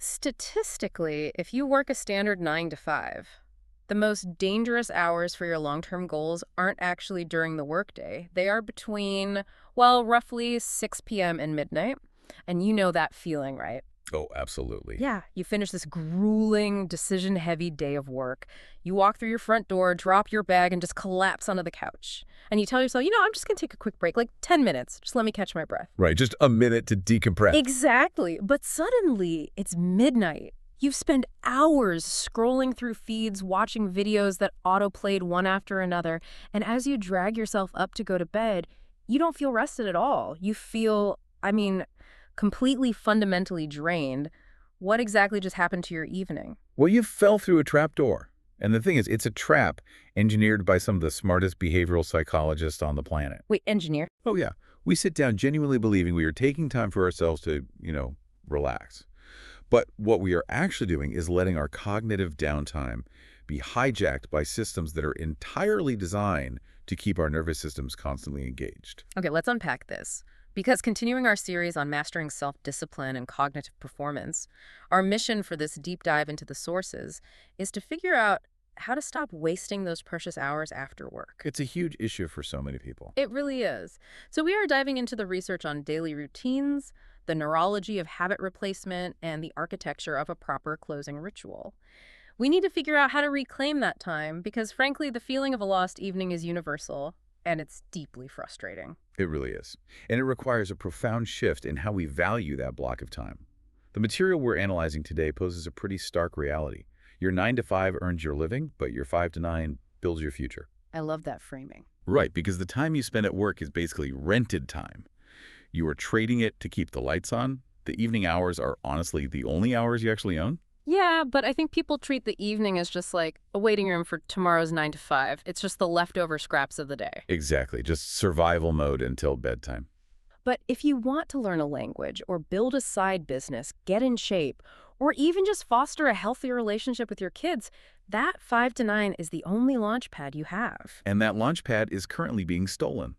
Statistically, if you work a standard 9 to 5, the most dangerous hours for your long-term goals aren't actually during the workday. They are between, well, roughly 6 p.m. and midnight. And you know that feeling, right? Oh, absolutely. Yeah, you finish this grueling, decision-heavy day of work. You walk through your front door, drop your bag, and just collapse onto the couch. And you tell yourself, I'm just going to take a quick break, like 10 minutes. Just let me catch my breath. Right, just a minute to decompress. Exactly. But suddenly, it's midnight. You've spent hours scrolling through feeds, watching videos that autoplayed one after another. And as you drag yourself up to go to bed, you don't feel rested at all. You feel, completely fundamentally drained. What exactly just happened to your evening? Well, you fell through a trap door. And the thing is, it's a trap engineered by some of the smartest behavioral psychologists on the planet. Wait, engineer? Oh, yeah. We sit down genuinely believing we are taking time for ourselves to, relax. But what we are actually doing is letting our cognitive downtime be hijacked by systems that are entirely designed to keep our nervous systems constantly engaged. Okay, let's unpack this. Because continuing our series on mastering self-discipline and cognitive performance, our mission for this deep dive into the sources is to figure out how to stop wasting those precious hours after work. It's a huge issue for so many people. It really is. So we are diving into the research on daily routines, the neurology of habit replacement, and the architecture of a proper closing ritual. We need to figure out how to reclaim that time because, frankly, the feeling of a lost evening is universal, and it's deeply frustrating. It really is. And it requires a profound shift in how we value that block of time. The material we're analyzing today poses a pretty stark reality. Your 9 to 5 earns your living, but your 5 to 9 builds your future. I love that framing. Right, because the time you spend at work is basically rented time. You are trading it to keep the lights on. The evening hours are honestly the only hours you actually own. Yeah, but I think people treat the evening as just like a waiting room for tomorrow's 9 to 5. It's just the leftover scraps of the day. Exactly, just survival mode until bedtime. But if you want to learn a language or build a side business, get in shape, or even just foster a healthier relationship with your kids, that 5 to 9 is the only launch pad you have. And that launch pad is currently being stolen.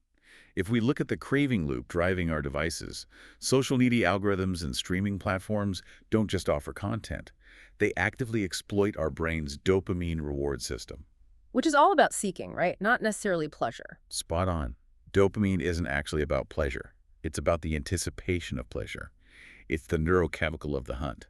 If we look at the craving loop driving our devices, social media algorithms and streaming platforms don't just offer content. They actively exploit our brain's dopamine reward system. Which is all about seeking, right? Not necessarily pleasure. Spot on. Dopamine isn't actually about pleasure. It's about the anticipation of pleasure. It's the neurochemical of the hunt.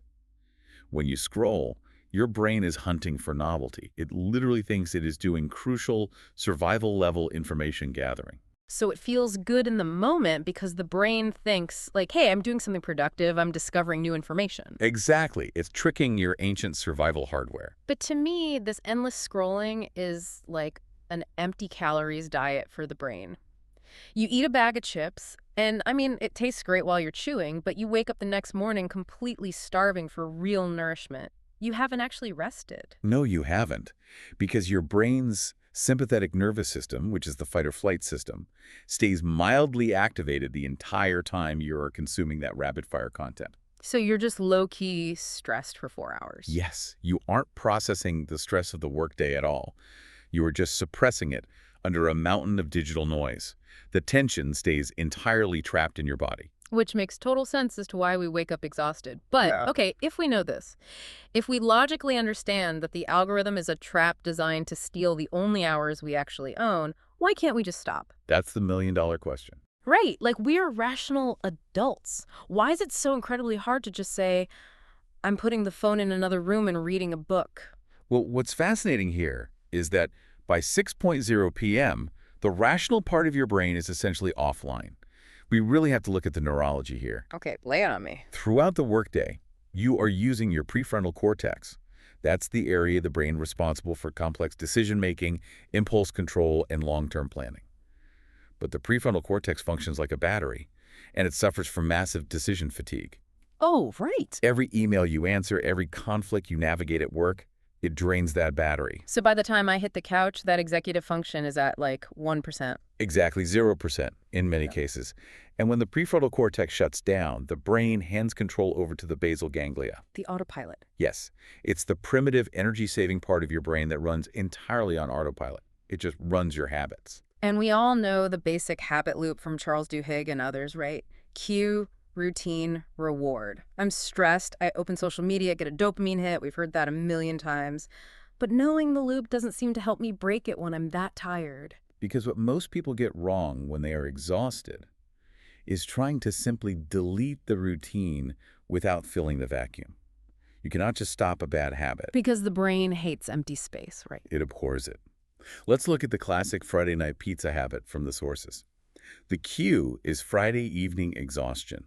When you scroll, your brain is hunting for novelty. It literally thinks it is doing crucial survival-level information gathering. So it feels good in the moment because the brain thinks, like, hey, I'm doing something productive, I'm discovering new information. Exactly. It's tricking your ancient survival hardware. But to me, this endless scrolling is like an empty calories diet for the brain. You eat a bag of chips, and it tastes great while you're chewing, but you wake up the next morning completely starving for real nourishment. You haven't actually rested. No, you haven't. Because your brain's sympathetic nervous system, which is the fight-or-flight system, stays mildly activated the entire time you're consuming that rapid-fire content. So you're just low-key stressed for 4 hours. Yes, you aren't processing the stress of the workday at all. You are just suppressing it under a mountain of digital noise. The tension stays entirely trapped in your body. Which makes total sense as to why we wake up exhausted. But, okay, if we know this, if we logically understand that the algorithm is a trap designed to steal the only hours we actually own, why can't we just stop? That's the million-dollar question. Right, like we're rational adults. Why is it so incredibly hard to just say, I'm putting the phone in another room and reading a book? Well, what's fascinating here is that by 6:00 p.m., the rational part of your brain is essentially offline. We really have to look at the neurology here. Okay, lay it on me. Throughout the workday, you are using your prefrontal cortex. That's the area of the brain responsible for complex decision-making, impulse control, and long-term planning. But the prefrontal cortex functions like a battery, and it suffers from massive decision fatigue. Oh, right. Every email you answer, every conflict you navigate at work, it drains that battery. So by the time I hit the couch, that executive function is at like 1%. Exactly, 0% in many cases. And when the prefrontal cortex shuts down, the brain hands control over to the basal ganglia. The autopilot. Yes, it's the primitive energy-saving part of your brain that runs entirely on autopilot. It just runs your habits. And we all know the basic habit loop from Charles Duhigg and others, right? Cue, routine, reward. I'm stressed. I open social media, get a dopamine hit. We've heard that a million times. But knowing the loop doesn't seem to help me break it when I'm that tired. Because what most people get wrong when they are exhausted is trying to simply delete the routine without filling the vacuum. You cannot just stop a bad habit. Because the brain hates empty space, right? It abhors it. Let's look at the classic Friday night pizza habit from the sources. The cue is Friday evening exhaustion.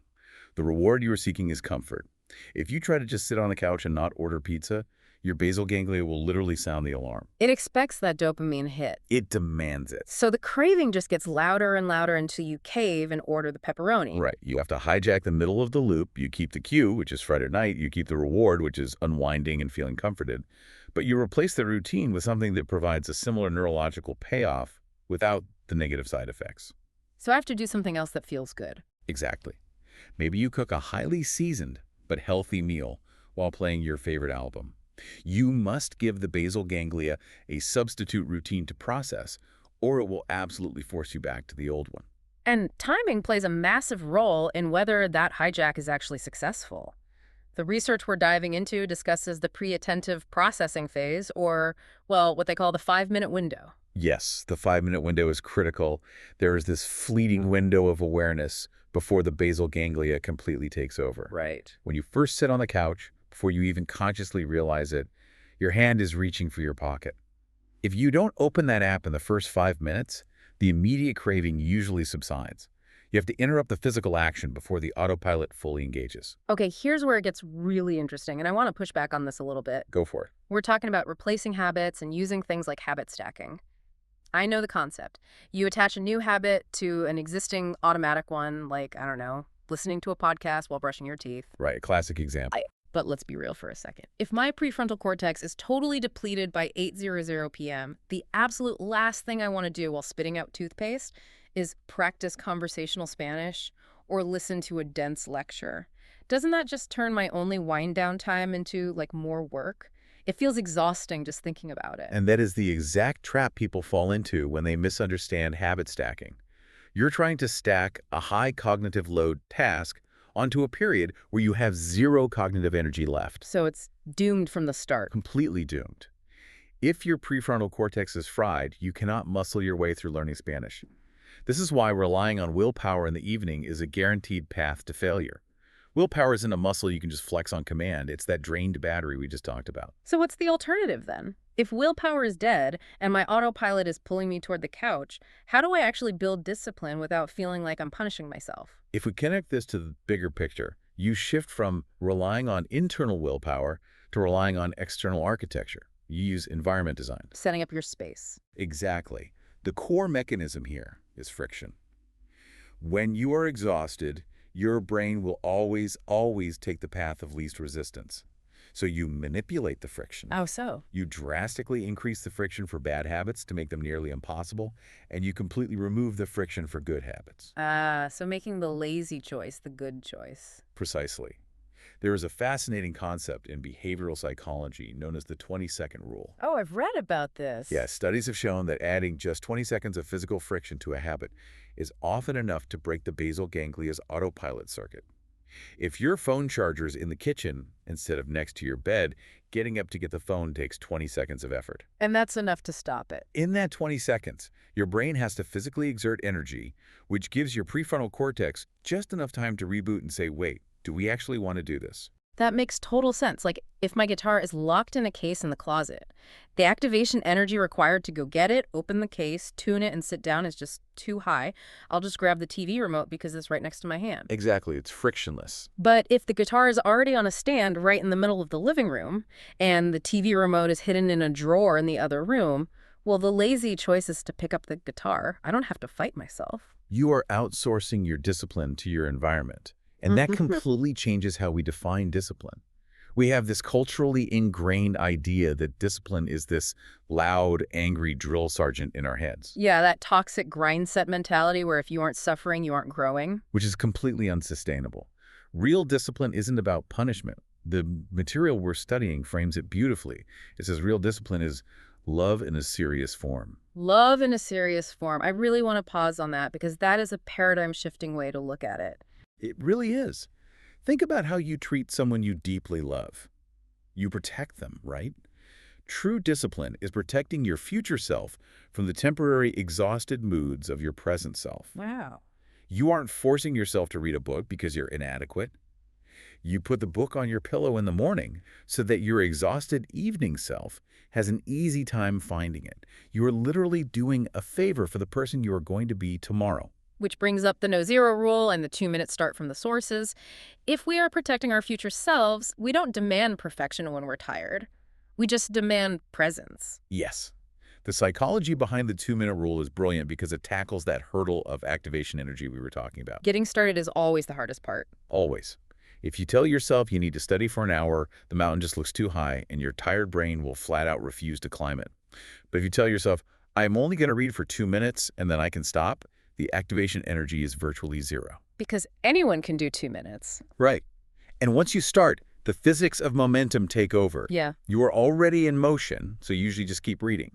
The reward you are seeking is comfort. If you try to just sit on the couch and not order pizza, your basal ganglia will literally sound the alarm. It expects that dopamine hit. It demands it. So the craving just gets louder and louder until you cave and order the pepperoni. Right. You have to hijack the middle of the loop. You keep the cue, which is Friday night. You keep the reward, which is unwinding and feeling comforted. But you replace the routine with something that provides a similar neurological payoff without the negative side effects. So I have to do something else that feels good. Exactly. Maybe you cook a highly seasoned but healthy meal while playing your favorite album. You must give the basal ganglia a substitute routine to process, or it will absolutely force you back to the old one. And timing plays a massive role in whether that hijack is actually successful. The research we're diving into discusses the pre-attentive processing phase, or, well, what they call the 5-minute window. Yes, the 5-minute window is critical. There is this fleeting window of awareness before the basal ganglia completely takes over. Right. When you first sit on the couch, before you even consciously realize it, your hand is reaching for your pocket. If you don't open that app in the first 5 minutes, the immediate craving usually subsides. You have to interrupt the physical action before the autopilot fully engages. Okay, here's where it gets really interesting, and I want to push back on this a little bit. Go for it. We're talking about replacing habits and using things like habit stacking. I know the concept. You attach a new habit to an existing automatic one, like, I don't know, listening to a podcast while brushing your teeth. Right, classic example. But let's be real for a second. If my prefrontal cortex is totally depleted by 8:00 p.m., the absolute last thing I want to do while spitting out toothpaste is practice conversational Spanish or listen to a dense lecture. Doesn't that just turn my only wind down time into, like, more work? It feels exhausting just thinking about it. And that is the exact trap people fall into when they misunderstand habit stacking. You're trying to stack a high cognitive load task onto a period where you have zero cognitive energy left. So it's doomed from the start. Completely doomed. If your prefrontal cortex is fried, you cannot muscle your way through learning Spanish. This is why relying on willpower in the evening is a guaranteed path to failure. Willpower isn't a muscle you can just flex on command. It's that drained battery we just talked about. So what's the alternative then? If willpower is dead and my autopilot is pulling me toward the couch, how do I actually build discipline without feeling like I'm punishing myself? If we connect this to the bigger picture, you shift from relying on internal willpower to relying on external architecture. You use environment design. Setting up your space. Exactly. The core mechanism here is friction. When you are exhausted, your brain will always take the path of least resistance. So you manipulate the friction. Oh, so? You drastically increase the friction for bad habits to make them nearly impossible, and you completely remove the friction for good habits. So making the lazy choice the good choice. Precisely. There is a fascinating concept in behavioral psychology known as the 20-second rule. Oh, I've read about this. Yes, studies have shown that adding just 20 seconds of physical friction to a habit is often enough to break the basal ganglia's autopilot circuit. If your phone charger is in the kitchen instead of next to your bed, getting up to get the phone takes 20 seconds of effort. And that's enough to stop it. In that 20 seconds, your brain has to physically exert energy, which gives your prefrontal cortex just enough time to reboot and say, wait, do we actually want to do this? That makes total sense. Like, if my guitar is locked in a case in the closet, the activation energy required to go get it, open the case, tune it, and sit down is just too high. I'll just grab the TV remote because it's right next to my hand. Exactly. It's frictionless. But if the guitar is already on a stand right in the middle of the living room, and the TV remote is hidden in a drawer in the other room, well, the lazy choice is to pick up the guitar. I don't have to fight myself. You are outsourcing your discipline to your environment. And that completely changes how we define discipline. We have this culturally ingrained idea that discipline is this loud, angry drill sergeant in our heads. Yeah, that toxic grind set mentality where if you aren't suffering, you aren't growing. Which is completely unsustainable. Real discipline isn't about punishment. The material we're studying frames it beautifully. It says real discipline is love in a serious form. Love in a serious form. I really want to pause on that because that is a paradigm-shifting way to look at it. It really is. Think about how you treat someone you deeply love. You protect them, right? True discipline is protecting your future self from the temporary exhausted moods of your present self. Wow. You aren't forcing yourself to read a book because you're inadequate. You put the book on your pillow in the morning so that your exhausted evening self has an easy time finding it. You are literally doing a favor for the person you are going to be tomorrow. Which brings up the no-zero rule and the 2 minute start from the sources. If we are protecting our future selves, we don't demand perfection when we're tired. We just demand presence. Yes. The psychology behind the 2-minute rule is brilliant because it tackles that hurdle of activation energy we were talking about. Getting started is always the hardest part. Always. If you tell yourself you need to study for an hour, the mountain just looks too high, and your tired brain will flat out refuse to climb it. But if you tell yourself, I'm only going to read for 2 minutes and then I can stop, the activation energy is virtually zero. Because anyone can do 2 minutes. Right. And once you start, the physics of momentum take over. Yeah. You are already in motion, so you usually just keep reading.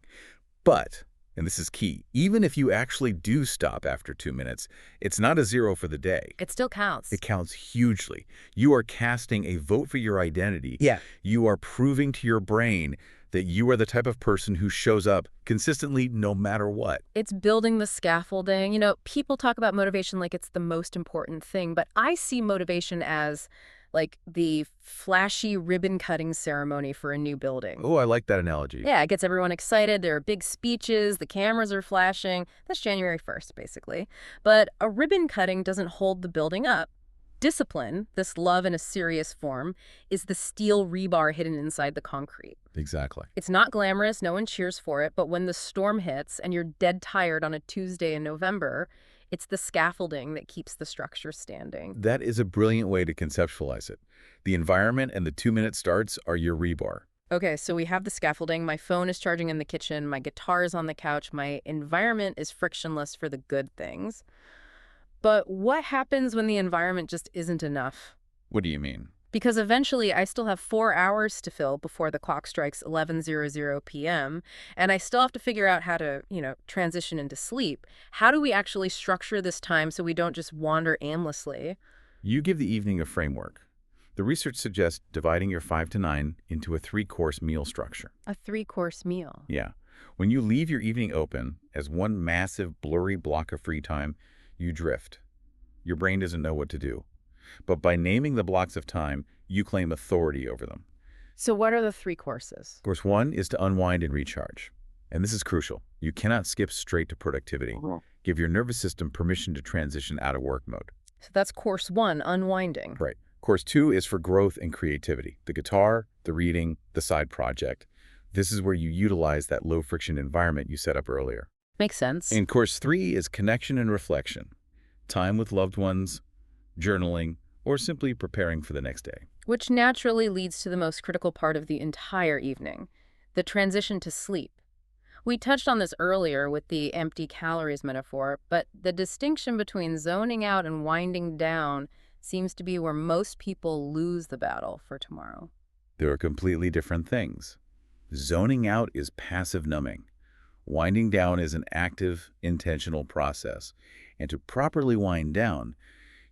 But, and this is key, even if you actually do stop after 2 minutes, it's not a zero for the day. It still counts. It counts hugely. You are casting a vote for your identity. Yeah. You are proving to your brain that you are the type of person who shows up consistently no matter what. It's building the scaffolding. People talk about motivation like it's the most important thing, but I see motivation as like the flashy ribbon-cutting ceremony for a new building. Oh, I like that analogy. Yeah, it gets everyone excited. There are big speeches, the cameras are flashing. That's January 1st, basically. But a ribbon cutting doesn't hold the building up. Discipline, this love in a serious form, is the steel rebar hidden inside the concrete. Exactly. It's not glamorous, no one cheers for it, but when the storm hits and you're dead tired on a Tuesday in November, it's the scaffolding that keeps the structure standing. That is a brilliant way to conceptualize it. The environment and the 2-minute starts are your rebar. Okay, so we have the scaffolding, my phone is charging in the kitchen, my guitar is on the couch, my environment is frictionless for the good things. But what happens when the environment just isn't enough? What do you mean? Because eventually I still have 4 hours to fill before the clock strikes 11:00 p.m., and I still have to figure out how to, transition into sleep. How do we actually structure this time so we don't just wander aimlessly? You give the evening a framework. The research suggests dividing your 5 to 9 into a 3-course meal structure. A 3-course meal. Yeah. When you leave your evening open as one massive, blurry block of free time, you drift. Your brain doesn't know what to do. But by naming the blocks of time, you claim authority over them. So what are the 3 courses? Course 1 is to unwind and recharge. And this is crucial. You cannot skip straight to productivity. Give your nervous system permission to transition out of work mode. So that's course 1, unwinding. Right. Course 2 is for growth and creativity. The guitar, the reading, the side project. This is where you utilize that low-friction environment you set up earlier. Makes sense. And course 3 is connection and reflection. Time with loved ones, journaling, or simply preparing for the next day. Which naturally leads to the most critical part of the entire evening, the transition to sleep. We touched on this earlier with the empty calories metaphor, but the distinction between zoning out and winding down seems to be where most people lose the battle for tomorrow. There are completely different things. Zoning out is passive numbing. Winding down is an active, intentional process. And to properly wind down,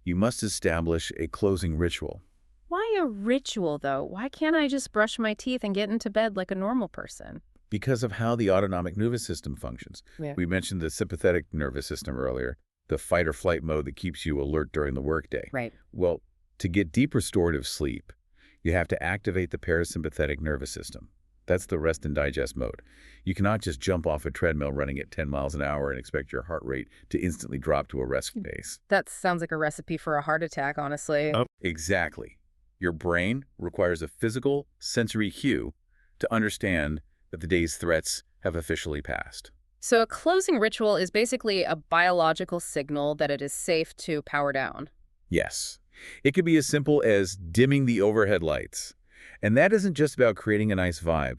you must establish a closing ritual. Why a ritual, though? Why can't I just brush my teeth and get into bed like a normal person? Because of how the autonomic nervous system functions. Yeah. We mentioned the sympathetic nervous system earlier, the fight or flight mode that keeps you alert during the workday. Right. Well, to get deep restorative sleep, you have to activate the parasympathetic nervous system. That's the rest and digest mode. You cannot just jump off a treadmill running at 10 miles an hour and expect your heart rate to instantly drop to a rest phase. That sounds like a recipe for a heart attack, honestly. Exactly. Your brain requires a physical, sensory cue to understand that the day's threats have officially passed. So a closing ritual is basically a biological signal that it is safe to power down. Yes. It could be as simple as dimming the overhead lights. And that isn't just about creating a nice vibe.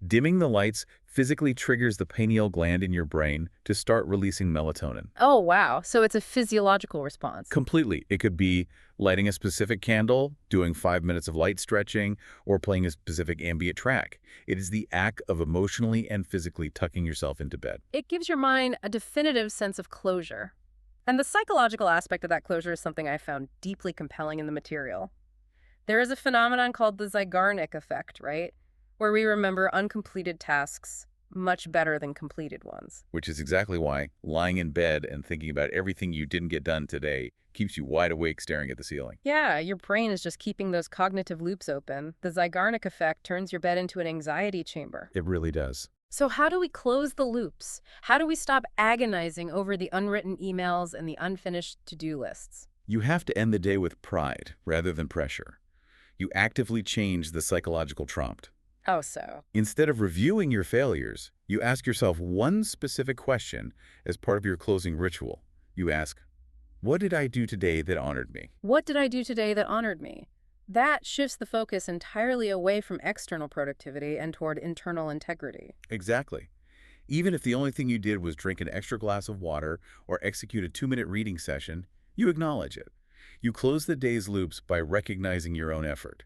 Dimming the lights physically triggers the pineal gland in your brain to start releasing melatonin. Oh, wow. So it's a physiological response. Completely. It could be lighting a specific candle, doing 5 minutes of light stretching, or playing a specific ambient track. It is the act of emotionally and physically tucking yourself into bed. It gives your mind a definitive sense of closure. And the psychological aspect of that closure is something I found deeply compelling in the material. There is a phenomenon called the Zeigarnik effect, right? Where we remember uncompleted tasks much better than completed ones. Which is exactly why lying in bed and thinking about everything you didn't get done today keeps you wide awake staring at the ceiling. Yeah, your brain is just keeping those cognitive loops open. The Zeigarnik effect turns your bed into an anxiety chamber. It really does. So how do we close the loops? How do we stop agonizing over the unwritten emails and the unfinished to-do lists? You have to end the day with pride rather than pressure. You actively change the psychological prompt. How so? Instead of reviewing your failures, you ask yourself one specific question as part of your closing ritual. You ask, what did I do today that honored me? What did I do today that honored me? That shifts the focus entirely away from external productivity and toward internal integrity. Exactly. Even if the only thing you did was drink an extra glass of water or execute a 2-minute reading session, you acknowledge it. You close the day's loops by recognizing your own effort.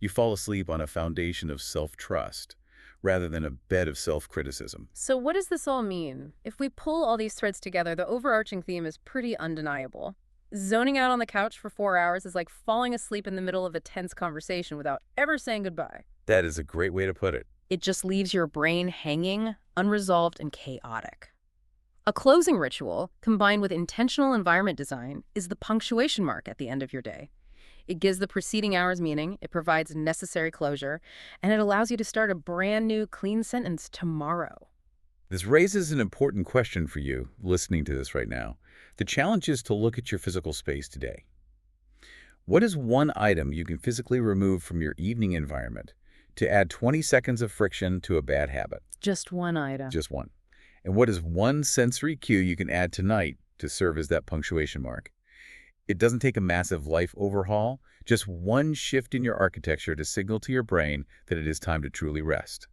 You fall asleep on a foundation of self-trust rather than a bed of self-criticism. So what does this all mean? If we pull all these threads together, the overarching theme is pretty undeniable. Zoning out on the couch for 4 hours is like falling asleep in the middle of a tense conversation without ever saying goodbye. That is a great way to put it. It just leaves your brain hanging, unresolved, and chaotic. A closing ritual, combined with intentional environment design, is the punctuation mark at the end of your day. It gives the preceding hours meaning, it provides necessary closure, and it allows you to start a brand new, clean sentence tomorrow. This raises an important question for you listening to this right now. The challenge is to look at your physical space today. What is one item you can physically remove from your evening environment to add 20 seconds of friction to a bad habit? Just one item. Just one. And what is one sensory cue you can add tonight to serve as that punctuation mark? It doesn't take a massive life overhaul, just one shift in your architecture to signal to your brain that it is time to truly rest.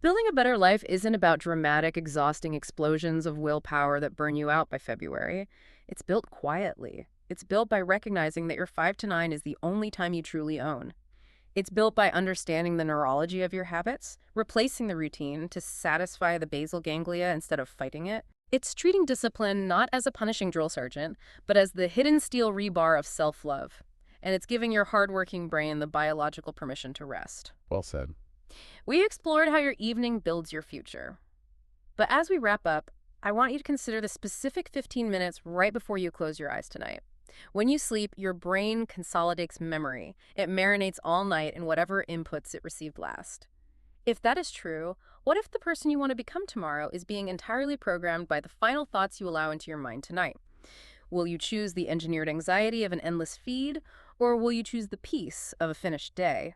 Building a better life isn't about dramatic, exhausting explosions of willpower that burn you out by February. It's built quietly. It's built by recognizing that your 5 to 9 is the only time you truly own. It's built by understanding the neurology of your habits, replacing the routine to satisfy the basal ganglia instead of fighting it. It's treating discipline not as a punishing drill sergeant, but as the hidden steel rebar of self-love. And it's giving your hardworking brain the biological permission to rest. Well said. We explored how your evening builds your future. But as we wrap up, I want you to consider the specific 15 minutes right before you close your eyes tonight. When you sleep, your brain consolidates memory. It marinates all night in whatever inputs it received last. If that is true, what if the person you want to become tomorrow is being entirely programmed by the final thoughts you allow into your mind tonight? Will you choose the engineered anxiety of an endless feed, or will you choose the peace of a finished day?